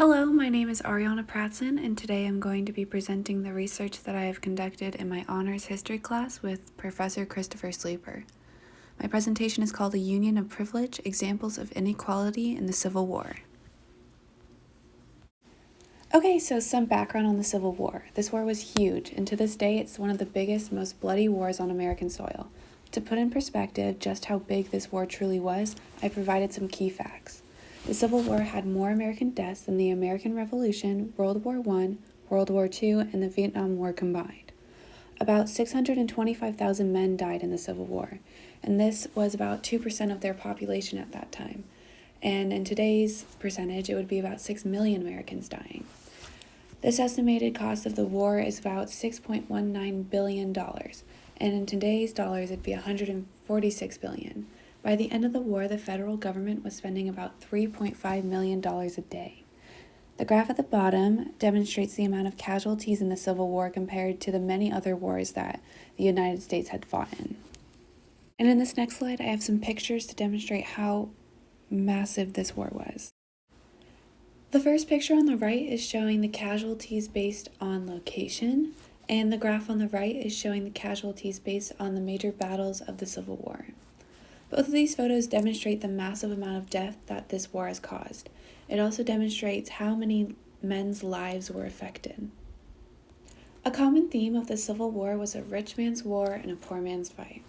Hello, my name is Arianna Pratson, and today I'm going to be presenting the research that I have conducted in my honors history class with Professor Christopher Sleeper. My presentation is called A Union of Privilege, Examples of Inequality in the Civil War. Okay, so some background on the Civil War. This war was huge, and to this day it's one of the biggest, most bloody wars on American soil. To put in perspective just how big this war truly was, I provided some key facts. The Civil War had more American deaths than the American Revolution, World War I, World War II, and the Vietnam War combined. About 625,000 men died in the Civil War, and this was about 2% of their population at that time. And in today's percentage, it would be about 6 million Americans dying. This estimated cost of the war is about $6.19 billion, and in today's dollars, it'd be $146 billion. By the end of the war, the federal government was spending about $3.5 million a day. The graph at the bottom demonstrates the amount of casualties in the Civil War compared to the many other wars that the United States had fought in. And in this next slide, I have some pictures to demonstrate how massive this war was. The first picture on the right is showing the casualties based on location, and the graph on the right is showing the casualties based on the major battles of the Civil War. Both of these photos demonstrate the massive amount of death that this war has caused. It also demonstrates how many men's lives were affected. A common theme of the Civil War was a rich man's war and a poor man's fight.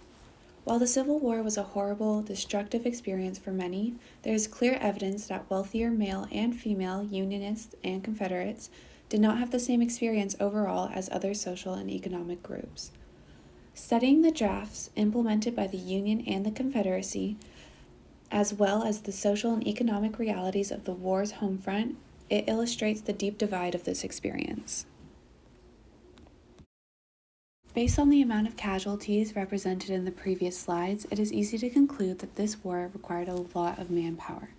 While the Civil War was a horrible, destructive experience for many, there is clear evidence that wealthier male and female Unionists and Confederates did not have the same experience overall as other social and economic groups. Studying the drafts implemented by the Union and the Confederacy, as well as the social and economic realities of the war's home front, it illustrates the deep divide of this experience. Based on the amount of casualties represented in the previous slides, it is easy to conclude that this war required a lot of manpower.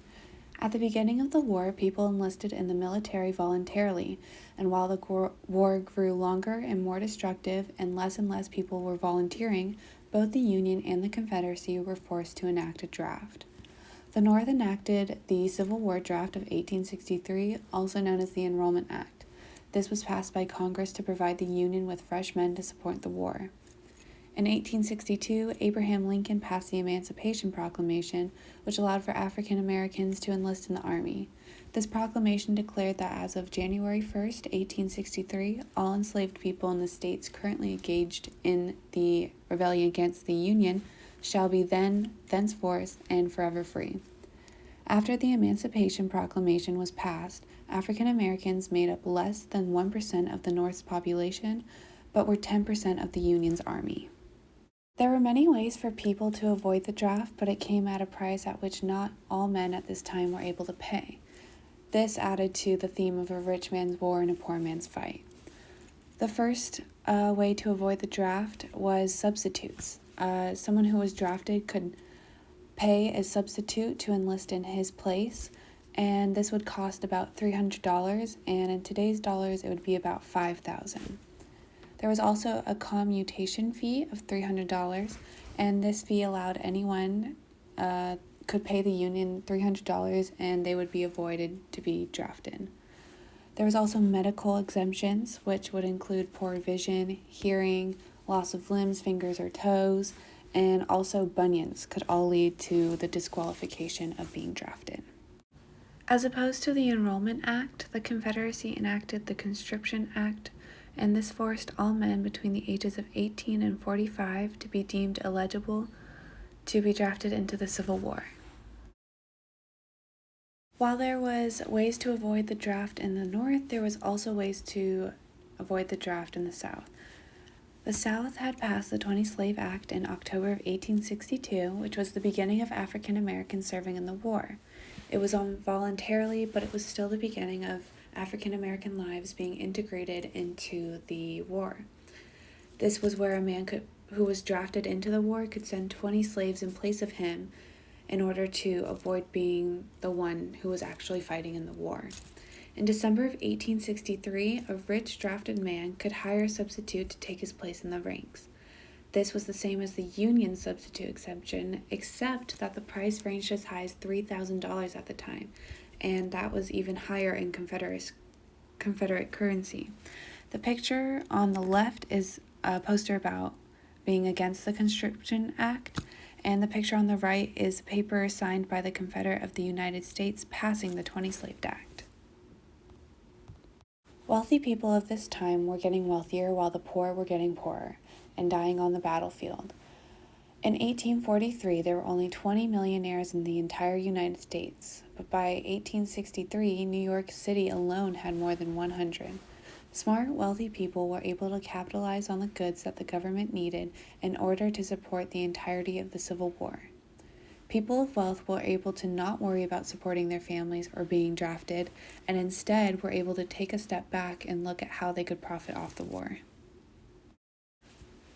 At the beginning of the war, people enlisted in the military voluntarily, and while the war grew longer and more destructive and less people were volunteering, both the Union and the Confederacy were forced to enact a draft. The North enacted the Civil War Draft of 1863, also known as the Enrollment Act. This was passed by Congress to provide the Union with fresh men to support the war. In 1862, Abraham Lincoln passed the Emancipation Proclamation, which allowed for African Americans to enlist in the Army. This proclamation declared that as of January 1, 1863, all enslaved people in the states currently engaged in the rebellion against the Union shall be thenceforth, and forever free. After the Emancipation Proclamation was passed, African Americans made up less than 1% of the North's population, but were 10% of the Union's army. There were many ways for people to avoid the draft, but it came at a price at which not all men at this time were able to pay. This added to the theme of a rich man's war and a poor man's fight. The first way to avoid the draft was substitutes. Someone who was drafted could pay a substitute to enlist in his place, and this would cost about $300, and in today's dollars it would be about $5,000. There was also a commutation fee of $300, and this fee allowed anyone could pay the Union $300 and they would be avoided to be drafted. There was also medical exemptions, which would include poor vision, hearing, loss of limbs, fingers or toes, and also bunions could all lead to the disqualification of being drafted. As opposed to the Enrollment Act, the Confederacy enacted the Conscription Act, and this forced all men between the ages of 18 and 45 to be deemed eligible to be drafted into the Civil War. While there was ways to avoid the draft in the North, there was also ways to avoid the draft in the South. The South had passed the 20 Slave Act in October of 1862, which was the beginning of African Americans serving in the war. It was voluntarily, but it was still the beginning of African American lives being integrated into the war. This was where a man who was drafted into the war could send 20 slaves in place of him in order to avoid being the one who was actually fighting in the war. In December of 1863, a rich drafted man could hire a substitute to take his place in the ranks. This was the same as the Union substitute exemption, except that the price ranged as high as $3,000 at the time, and that was even higher in Confederate currency. The picture on the left is a poster about being against the Conscription Act, and the picture on the right is a paper signed by the Confederate of the United States passing the 20 Slave Act. Wealthy people of this time were getting wealthier while the poor were getting poorer and dying on the battlefield. In 1843, there were only 20 millionaires in the entire United States, but by 1863, New York City alone had more than 100. Smart, wealthy people were able to capitalize on the goods that the government needed in order to support the entirety of the Civil War. People of wealth were able to not worry about supporting their families or being drafted, and instead were able to take a step back and look at how they could profit off the war.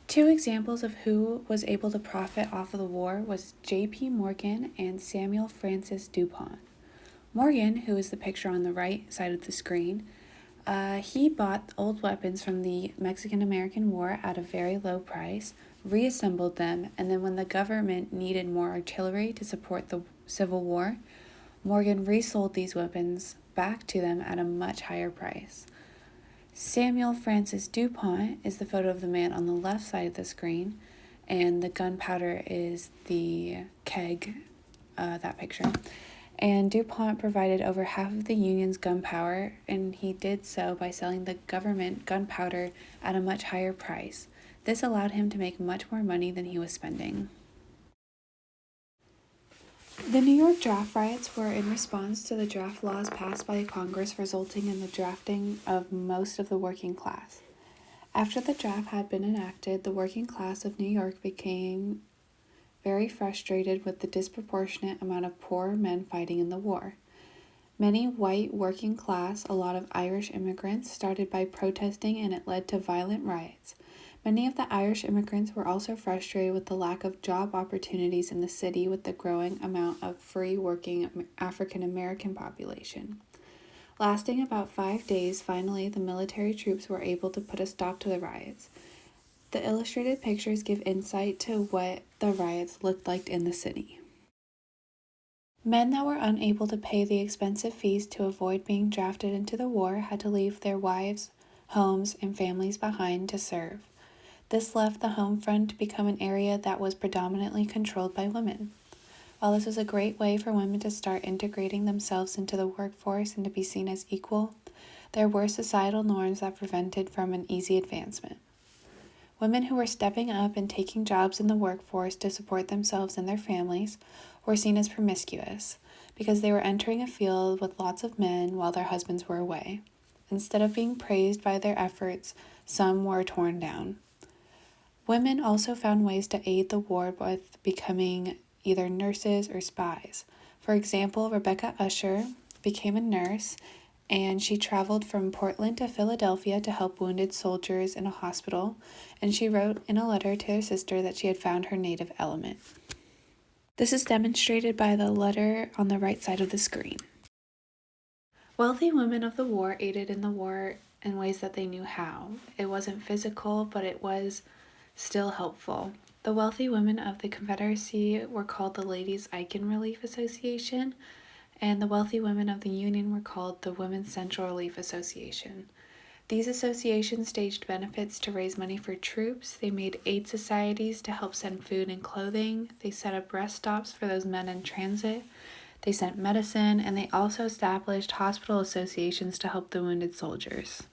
Two examples of who was able to profit off of the war was J.P. Morgan and Samuel Francis DuPont. Morgan, who is the picture on the right side of the screen, he bought old weapons from the Mexican-American War at a very low price, reassembled them, and then when the government needed more artillery to support the Civil War, Morgan resold these weapons back to them at a much higher price. Samuel Francis DuPont is the photo of the man on the left side of the screen, and the gunpowder is the keg, that picture. And DuPont provided over half of the Union's gunpowder, and he did so by selling the government gunpowder at a much higher price. This allowed him to make much more money than he was spending. The New York draft riots were in response to the draft laws passed by Congress, resulting in the drafting of most of the working class. After the draft had been enacted, the working class of New York became very frustrated with the disproportionate amount of poor men fighting in the war. Many white working class, a lot of Irish immigrants, started by protesting, and it led to violent riots. Many of the Irish immigrants were also frustrated with the lack of job opportunities in the city with the growing amount of free working African American population. Lasting about 5 days, finally the military troops were able to put a stop to the riots. The illustrated pictures give insight to what the riots looked like in the city. Men that were unable to pay the expensive fees to avoid being drafted into the war had to leave their wives, homes, and families behind to serve. This left the home front to become an area that was predominantly controlled by women. While this was a great way for women to start integrating themselves into the workforce and to be seen as equal, there were societal norms that prevented from an easy advancement. Women who were stepping up and taking jobs in the workforce to support themselves and their families were seen as promiscuous because they were entering a field with lots of men while their husbands were away. Instead of being praised by their efforts, some were torn down. Women also found ways to aid the war with becoming either nurses or spies. For example, Rebecca Usher became a nurse, and she traveled from Portland to Philadelphia to help wounded soldiers in a hospital, and she wrote in a letter to her sister that she had found her native element. This is demonstrated by the letter on the right side of the screen. Wealthy women of the war aided in the war in ways that they knew how. It wasn't physical, but it was still helpful. The wealthy women of the Confederacy were called the Ladies' Aiken Relief Association, and the wealthy women of the Union were called the Women's Central Relief Association. These associations staged benefits to raise money for troops. They made aid societies to help send food and clothing. They set up rest stops for those men in transit. They sent medicine, and they also established hospital associations to help the wounded soldiers.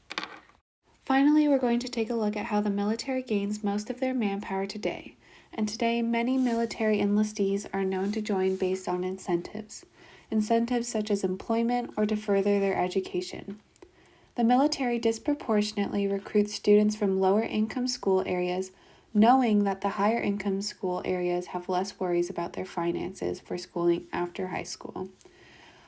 Finally, we're going to take a look at how the military gains most of their manpower today. And today, many military enlistees are known to join based on incentives. Incentives such as employment or to further their education. The military disproportionately recruits students from lower income school areas, knowing that the higher income school areas have less worries about their finances for schooling after high school.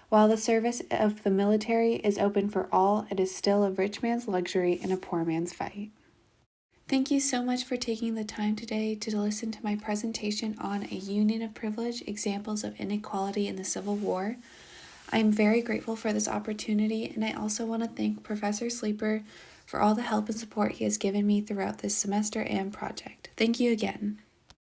While the service of the military is open for all, it is still a rich man's luxury and a poor man's fight. Thank you so much for taking the time today to listen to my presentation on a Union of Privilege, Examples of Inequality in the Civil War. I am very grateful for this opportunity, and I also want to thank Professor Sleeper for all the help and support he has given me throughout this semester and project. Thank you again.